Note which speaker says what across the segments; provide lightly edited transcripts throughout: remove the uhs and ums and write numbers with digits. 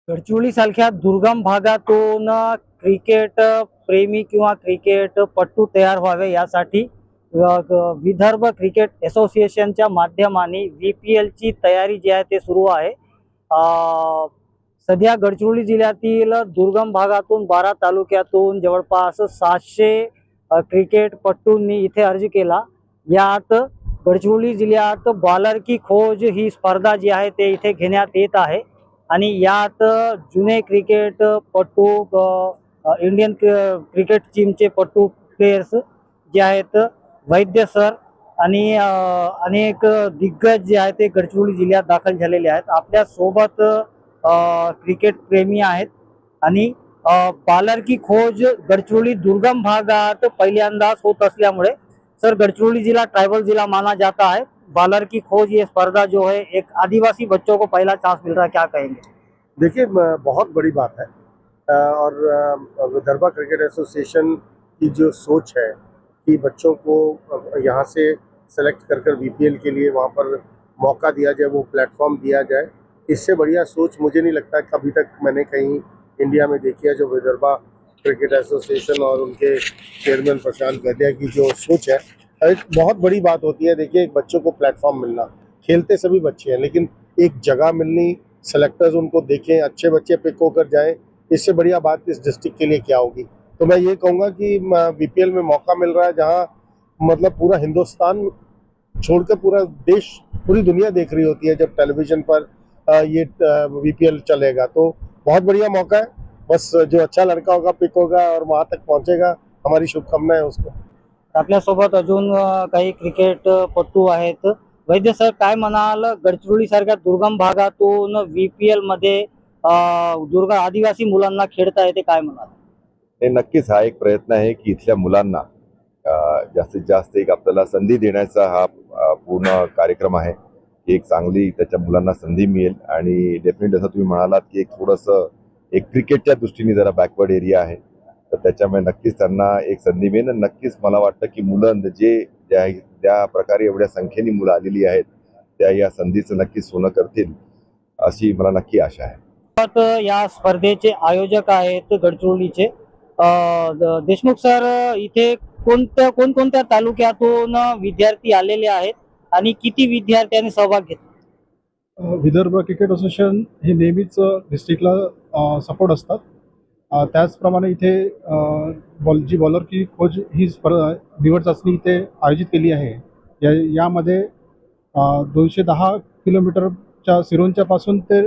Speaker 1: गडचिरोली सारख्या दुर्गम भागातून क्रिकेट प्रेमी किंवा क्रिकेट पट्टू तयार व्हावे यासाठी विदर्भ क्रिकेट असोसिएशनच्या माध्यमाने VPL ची तयारी जी आहे ते सुरू आहे। सध्या गडचिरोली जिल्ह्यातील दुर्गम भागातून 12 तालुक्यातून जवळपास 700 क्रिकेट पट्टूंनी इथे अर्ज केला। यात गडचिरोली जिल्ह्यात बॉलर की खोज ही स्पर्धा जी आहे ते इथे घेण्यात येत आहे आणि यात जुने क्रिकेट पट्टू इंडियन क्रिकेट टीमचे पट्टू प्लेयर्स जे आहेत वैद्य सर आणि अनेक दिग्गज जे आहेत ते गडचिरोली जिल्ह्यात दाखल झालेले आहेत। आपल्या सोबत क्रिकेट प्रेमी आहेत आणि बॉलर की खोज गडचिरोली दुर्गम भागात पहिल्यांदाच होत असल्यामुळे सर गडचिरोली जिला ट्राइबल जिला माना जाता है। बॉलर की खोज ये स्पर्धा जो है एक आदिवासी बच्चों को पहला चांस मिल रहा है, क्या कहेंगे?
Speaker 2: देखिए बहुत बड़ी बात है और विदर्भा क्रिकेट एसोसिएशन की जो सोच है कि बच्चों को यहाँ से सेलेक्ट कर VPL के लिए वहाँ पर मौका दिया जाए, वो प्लेटफॉर्म दिया जाए, इससे बढ़िया सोच मुझे नहीं लगता कि अभी तक मैंने कहीं इंडिया में देखी है। जो विदर्भा क्रिकेट एसोसिएशन और उनके चेयरमैन प्रशांत गदिया की जो सोच है, एक बहुत बड़ी बात होती है। देखिए एक बच्चों को प्लेटफॉर्म मिलना, खेलते सभी बच्चे हैं लेकिन एक जगह मिलनी, सेलेक्टर्स उनको देखें, अच्छे बच्चे पिक होकर जाएं, इससे बढ़िया बात इस डिस्ट्रिक्ट के लिए क्या होगी। तो मैं ये कहूँगा कि VPL में मौका मिल रहा है जहाँ मतलब पूरा हिंदुस्तान छोड़कर पूरा देश, पूरी दुनिया देख रही होती है जब टेलीविजन पर ये VPL चलेगा, तो बहुत बढ़िया मौका है। बस जो अच्छा लड़का होगा पिक होगा और वहाँ तक पहुँचेगा, हमारी शुभकामनाएं उसको।
Speaker 1: आपल्यासोबत अजून काही क्रिकेट पट्टू आहेत। वैद्य सर, काय म्हणाल, गडचिरोली सारख्या दुर्गम भागातून VPL मध्ये आदिवासी मुलांना खेळता येते, काय म्हणाल?
Speaker 3: हे नक्कीच हा एक प्रयत्न आहे की इथल्या मुलांना जास्तीत जास्त एक आपल्याला संधी देण्याचा हा पूर्ण कार्यक्रम आहे। एक चांगली त्याच्या मुलांना संधी मिळेल आणि डेफिनेटली असं तुम्ही म्हणालात की एक थोडंसं एक क्रिकेटच्या दृष्टीने जरा बॅकवर्ड एरिया आहे, तर त्याच्यामुळे नक्कीच त्यांना एक संधी मिळेल। नक्कीच मला वाटतं की मुलं ज्या प्रकारे एवढ्या संख्येने मुलं आलेली आहेत त्या या संधीचं नक्कीच सोनं करतील अशी मला नक्की आशा आहे।
Speaker 1: या स्पर्धेचे आयोजक आहेत गडचिरोलीचे देशमुख सर, इथे कोणकोणत्या तालुक्यातून विद्यार्थी आलेले आहेत आणि किती विद्यार्थ्यांनी सहभाग घेतला?
Speaker 4: विदर्भ क्रिकेट असोसिएशन हे नेहमीच डिस्ट्रिक्टला सपोर्ट असतात। त्याचप्रमाणे इथे बॉलर की खोज ही निवड चाचणी इथे आयोजित केली आहे। यामध्ये 210 किलोमीटरच्या सिरोंच्या पासून ते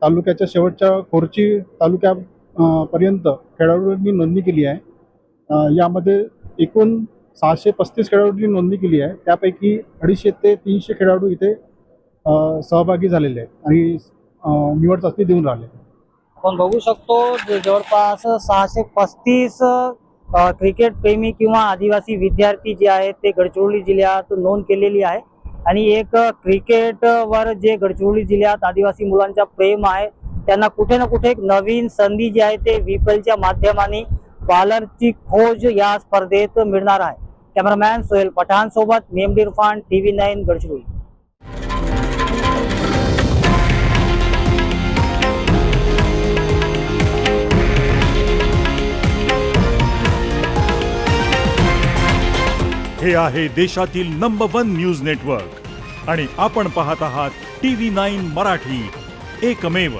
Speaker 4: तालुक्याच्या शेवटच्या कोरची तालुक्यापर्यंत खेळाडूंनी नोंदणी केली आहे। यामध्ये एकूण 635 खेळाडूंनी नोंदणी केली आहे। त्यापैकी 250 ते 300 खेळाडू इथे सहभागी झालेले आहेत आणि निवड चाचणी देऊन राहिले।
Speaker 1: आपण बघू शकतो जवळपास 635 क्रिकेट प्रेमी किंवा आदिवासी विद्यार्थी जे आहेत ते गडचिरोली जिल्ह्यात नोंद केलेली आहे आणि एक क्रिकेट वर जे गडचिरोली जिल्ह्यात आदिवासी मुलांचा प्रेम आहे त्यांना कुठे ना कुठे एक नवीन संधी जी आहे ते VPLच्या माध्यमाने बॉलरची खोज या स्पर्धेत मिळणार आहे। कॅमेरामॅन सोहेल पठाण सोबत मेमडी इरफान, TV9 गडचिरोली।
Speaker 5: हे आहे देशातील नंबर 1 न्यूज नेटवर्क आणि आपण पाहत आहात TV9 मराठी, एकमेव।